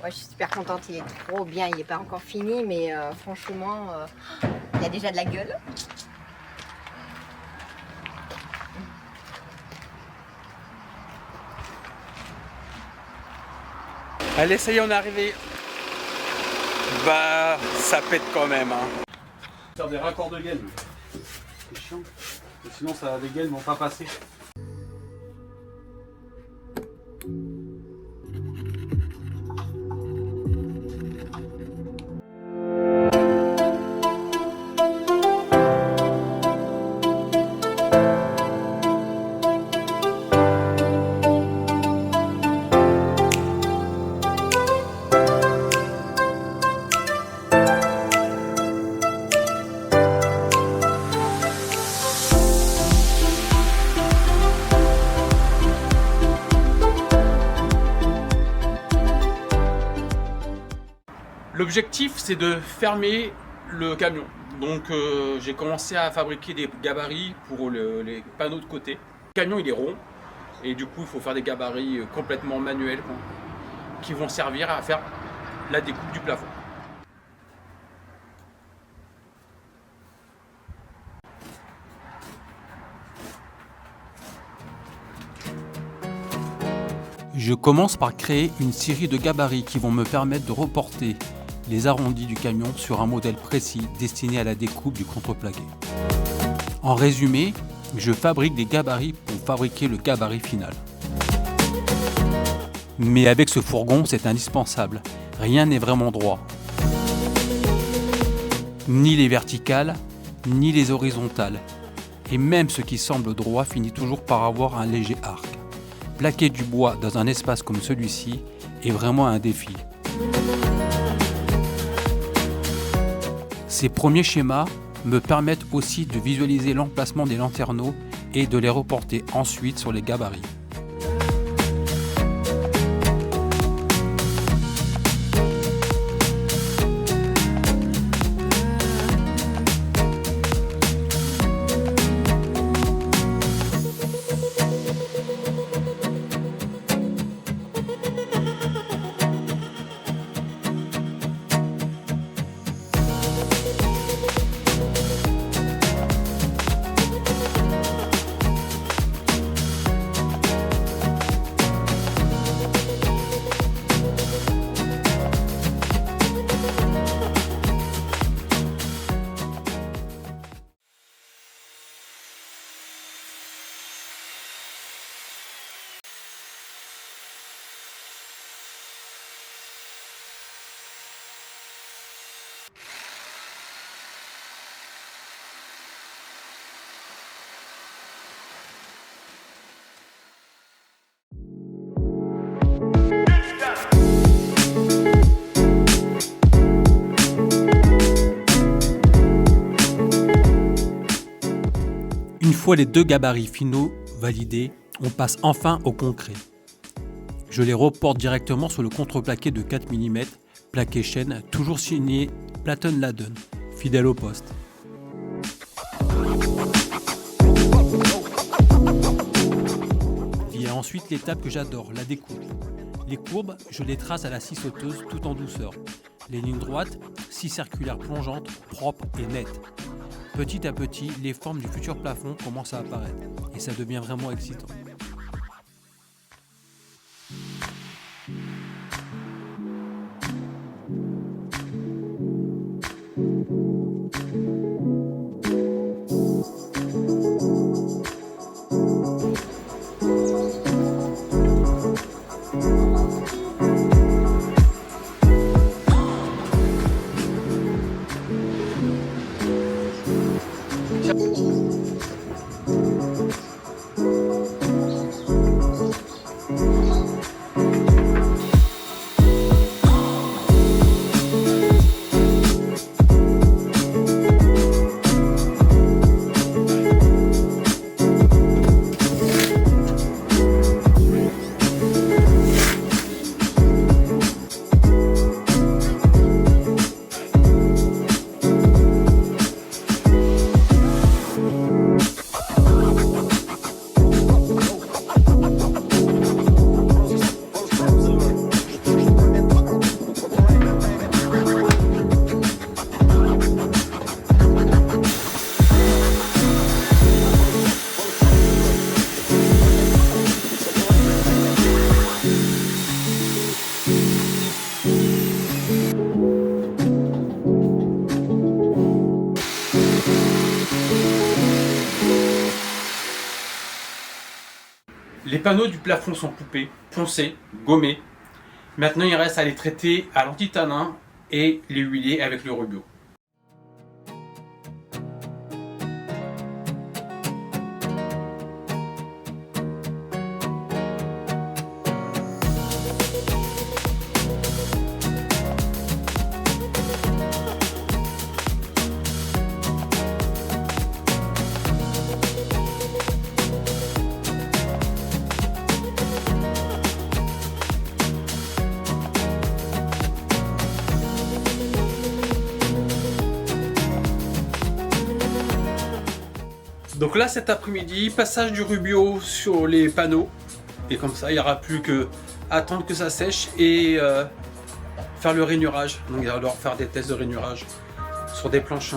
Ouais, je suis super contente, il est trop bien. Il n'est pas encore fini, mais franchement, il y a déjà de la gueule. Allez, ça y est, on est arrivé. Bah, ça pète quand même. Hein. Faire des raccords de gaine. C'est chiant. Sinon, les gaines vont pas passer. L'objectif, c'est de fermer le camion. Donc j'ai commencé à fabriquer des gabarits pour les panneaux de côté. Le camion, il est rond et du coup, il faut faire des gabarits complètement manuels qui vont servir à faire la découpe du plafond. Je commence par créer une série de gabarits qui vont me permettre de reporter les arrondis du camion sur un modèle précis destiné à la découpe du contreplaqué. En résumé, je fabrique des gabarits pour fabriquer le gabarit final. Mais avec ce fourgon, c'est indispensable. Rien n'est vraiment droit. Ni les verticales, ni les horizontales. Et même ce qui semble droit finit toujours par avoir un léger arc. Plaquer du bois dans un espace comme celui-ci est vraiment un défi. Ces premiers schémas me permettent aussi de visualiser l'emplacement des lanterneaux et de les reporter ensuite sur les gabarits. Une fois les deux gabarits finaux validés, on passe enfin au concret. Je les reporte directement sur le contreplaqué de 4 mm, plaqué chêne, toujours signé Platon Ladon, fidèle au poste. Vient ensuite l'étape que j'adore, la découpe. Les courbes, je les trace à la scie sauteuse tout en douceur. Les lignes droites, scie circulaire plongeante, propre et nette. Petit à petit, les formes du futur plafond commencent à apparaître et ça devient vraiment excitant. Les panneaux du plafond sont coupés, poncés, gommés. Maintenant, il reste à les traiter à l'antitanin et les huiler avec le Rubio. Donc là, cet après-midi, passage du Rubio sur les panneaux. Et comme ça, il n'y aura plus que attendre que ça sèche et faire le rainurage. Donc il va falloir faire des tests de rainurage sur des planches.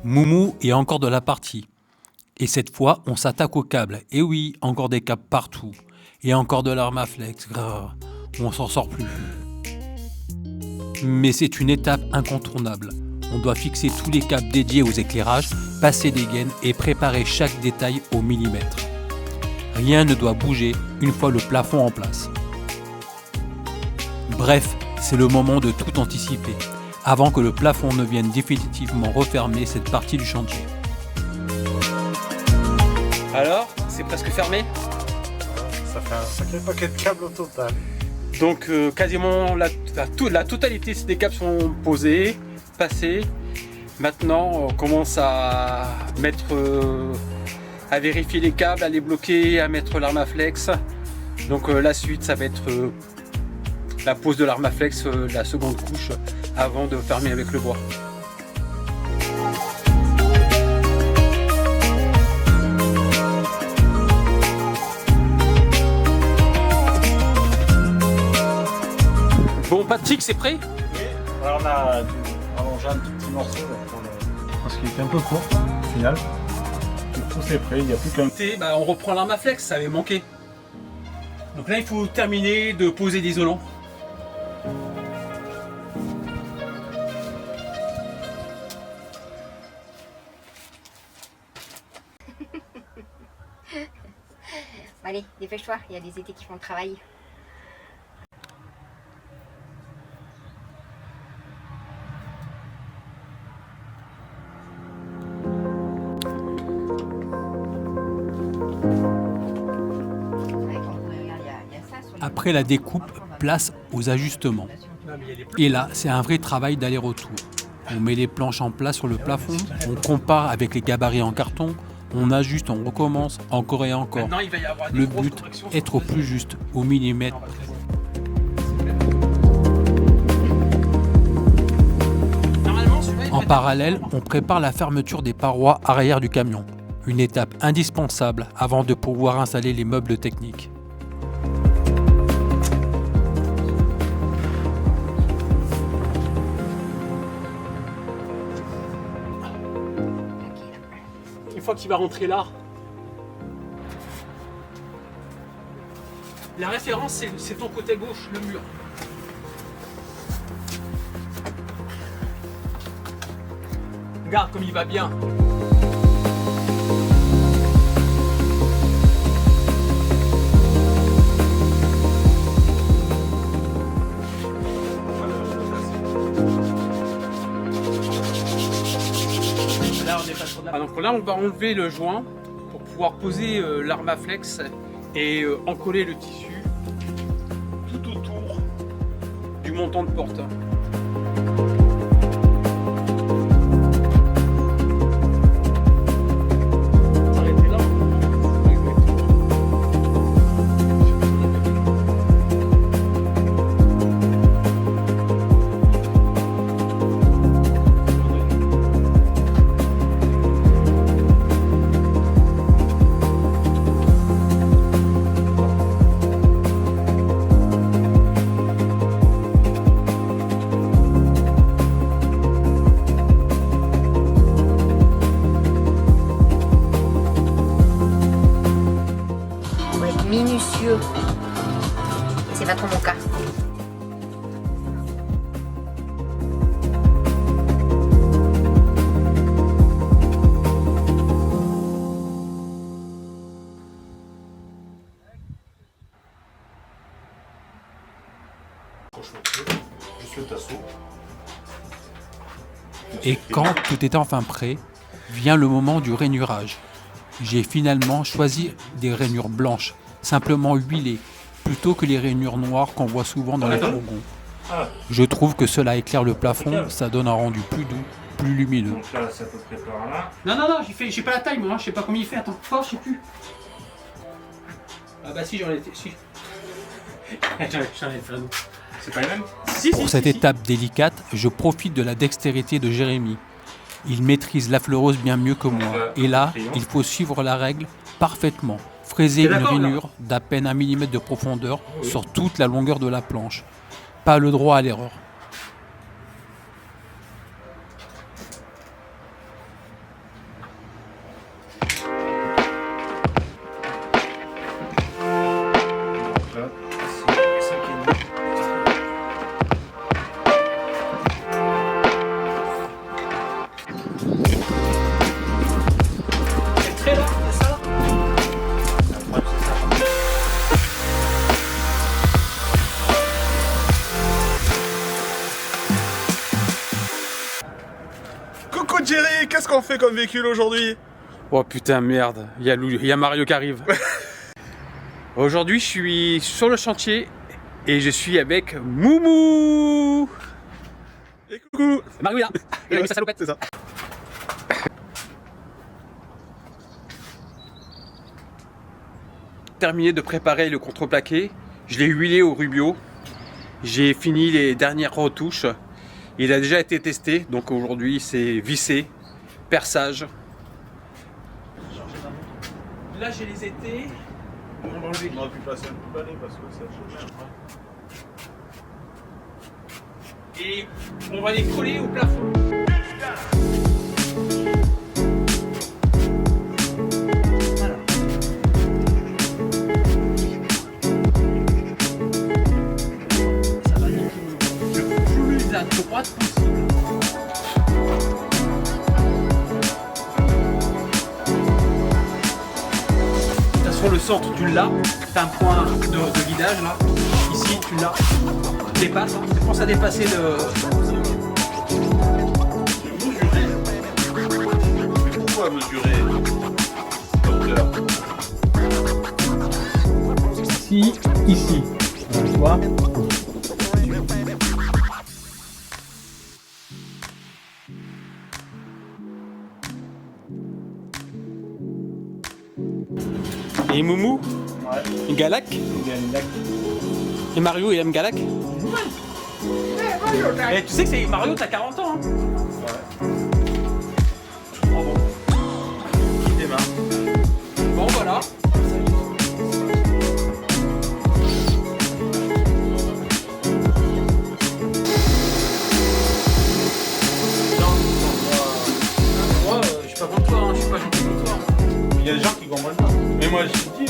Moumou est encore de la partie. Et cette fois, on s'attaque aux câbles. Et oui, encore des câbles partout. Et encore de l'Armaflex. On s'en sort plus. Mais c'est une étape incontournable. On doit fixer tous les câbles dédiés aux éclairages, passer des gaines et préparer chaque détail au millimètre. Rien ne doit bouger une fois le plafond en place. Bref, c'est le moment de tout anticiper, avant que le plafond ne vienne définitivement refermer cette partie du chantier. Alors, c'est presque fermé. Ça fait un sacré paquet de câbles au total. Donc quasiment la totalité des câbles sont posés, passés. Maintenant, on commence à mettre, à vérifier les câbles, à les bloquer, à mettre l'Armaflex. Donc la suite, ça va être la pose de l'Armaflex, la seconde couche, avant de fermer avec le bois. Bon, Patrick, c'est prêt? Oui, alors on a allongé un tout petit morceau là, parce qu'il était un peu court au final. Tout c'est prêt, il n'y a plus qu'un. Bah, on reprend l'Armaflex, ça avait manqué. Donc là, il faut terminer de poser l'isolant. Allez, dépêche-toi, il y a des étés qui font le travail. Après la découpe, place aux ajustements. Et là, c'est un vrai travail d'aller-retour. On met les planches en place sur le plafond, on compare avec les gabarits en carton, on ajuste, on recommence, encore et encore. Le but, être au plus juste, au millimètre. En parallèle, on prépare la fermeture des parois arrière du camion. Une étape indispensable avant de pouvoir installer les meubles techniques. Une fois qu'il va rentrer là, la référence c'est ton côté gauche, le mur. Regarde comme il va bien. Donc là, on va enlever le joint pour pouvoir poser l'Armaflex et encoller le tissu tout autour du montant de porte. c'est pas trop mon cas. Juste le tasseau. Et quand tout était enfin prêt, vient le moment du rainurage. J'ai finalement choisi des rainures blanches, simplement huilées, plutôt que les rainures noires qu'on voit souvent dans les fourgons. Je trouve que cela éclaire le plafond, ça donne un rendu plus doux, plus lumineux. Donc là, c'est à peu près par là. Non, j'ai pas la taille moi, je sais pas combien il fait, attends, je sais plus. Ah bah si, j'en ai si. J'en ai fait un autre. C'est pas les mêmes? Pour cette étape délicate, je profite de la dextérité de Jérémy. Il maîtrise la fleureuse bien mieux que moi. Et là, il faut suivre la règle parfaitement. Fraiser une rainure d'à peine 1 mm de profondeur sur toute la longueur de la planche. Pas le droit à l'erreur. Coucou Jerry, qu'est-ce qu'on fait comme véhicule aujourd'hui? Oh putain merde, il y a Mario qui arrive. Aujourd'hui je suis sur le chantier et je suis avec Moumou. Et coucou. Mario est là, il a mis sa salopette. C'est ça. Terminé de préparer le contreplaqué, je l'ai huilé au Rubio. J'ai fini les dernières retouches. Il a déjà été testé, donc aujourd'hui c'est vissé, perçage. Là j'ai les étés. On va enlever. On aurait pu passer un coup balai parce que ça change. Et on va les coller au plafond. Voilà. Ça va le plus à droite possible. Sur le centre, tu l'as, tu as un point de guidage là. Ici, tu l'as. Dépasse, hein. Tu penses à dépasser le. Pourquoi mesurer hauteur? Ici. Tu vois? Et Moumou, Ouais. Galac. Il y a une lac. Et Mario, il aime Galac. Et tu sais que c'est Mario, t'as 40 ans. Hein. Ouais. Bravo. Il démarre. Bon, voilà. Moi, je suis pas contre toi, hein. Je suis pas gentil contre toi. Il y a des gens qui comprennent pas. Mais moi, je te dis.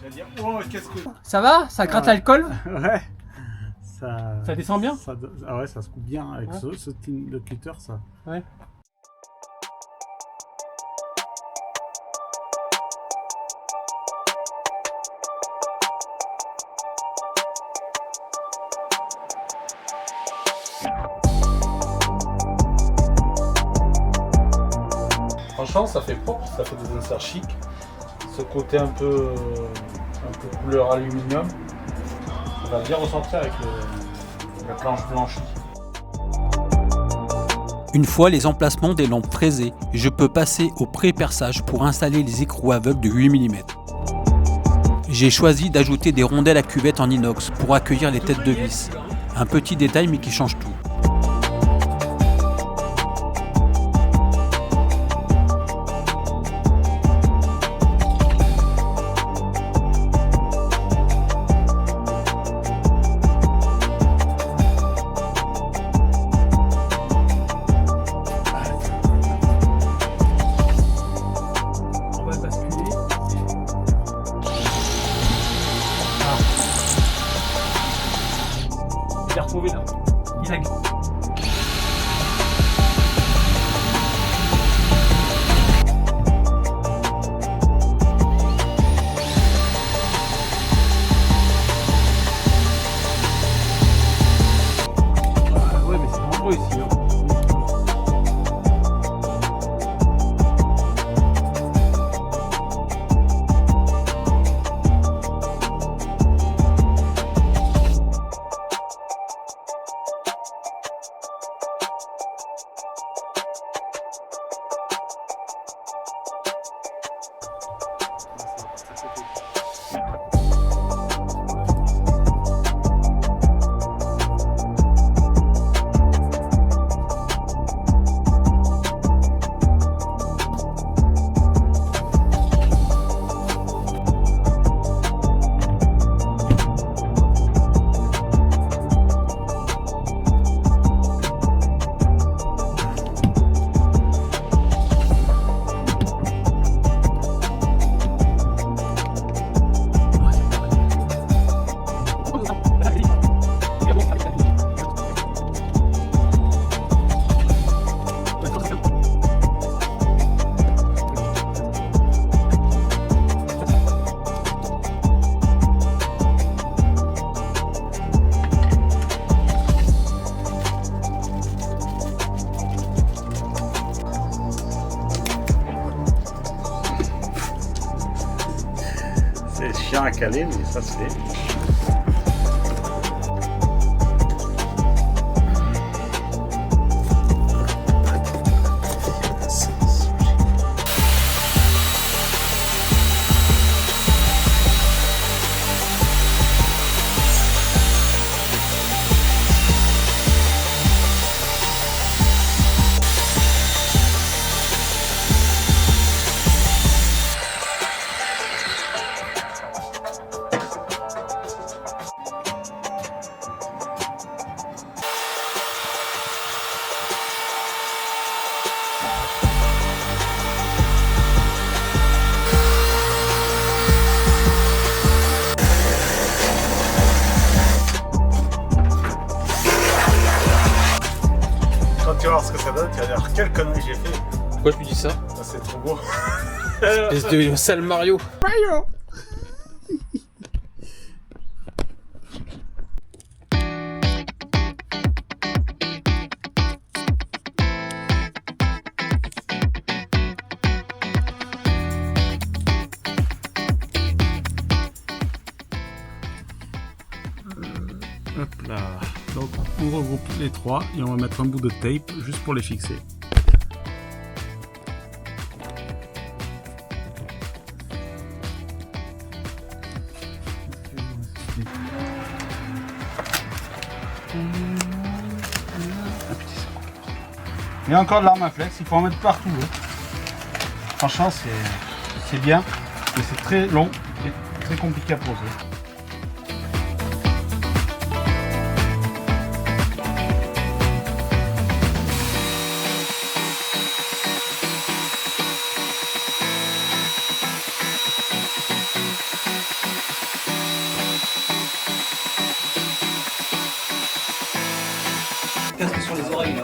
Dire, oh, qu'est-ce que. Ça va? Ça gratte l'alcool? Ouais. Ça descend bien? Ah ouais, ça se coupe bien avec Ouais. ce type de cutter, ça. Ouais. Franchement, ça fait propre, ça fait des inserts chic. Ce côté un peu couleur aluminium, on va bien ressentir avec la planche blanchie. Une fois les emplacements des lampes fraisés, je peux passer au pré-perçage pour installer les écrous aveugles de 8 mm. J'ai choisi d'ajouter des rondelles à cuvette en inox pour accueillir les têtes de vis. Un petit détail mais qui change tout. Il a retrouvé là. Il a... Ouais, mais c'est dangereux ici. Hein. C'est chiant à caler, mais ça se fait. Tu vas voir ce que ça donne, tu vas dire quelle connerie j'ai fait. Pourquoi tu dis ça? Ça c'est trop beau. Espèce de sale Mario. Hop là. Donc on regroupe les trois et on va mettre un bout de tape juste pour les fixer. Il y a encore de l'arme à flex, il faut en mettre partout. Hein. Franchement c'est bien, mais c'est très long et très compliqué à poser. Casque sur les oreilles là.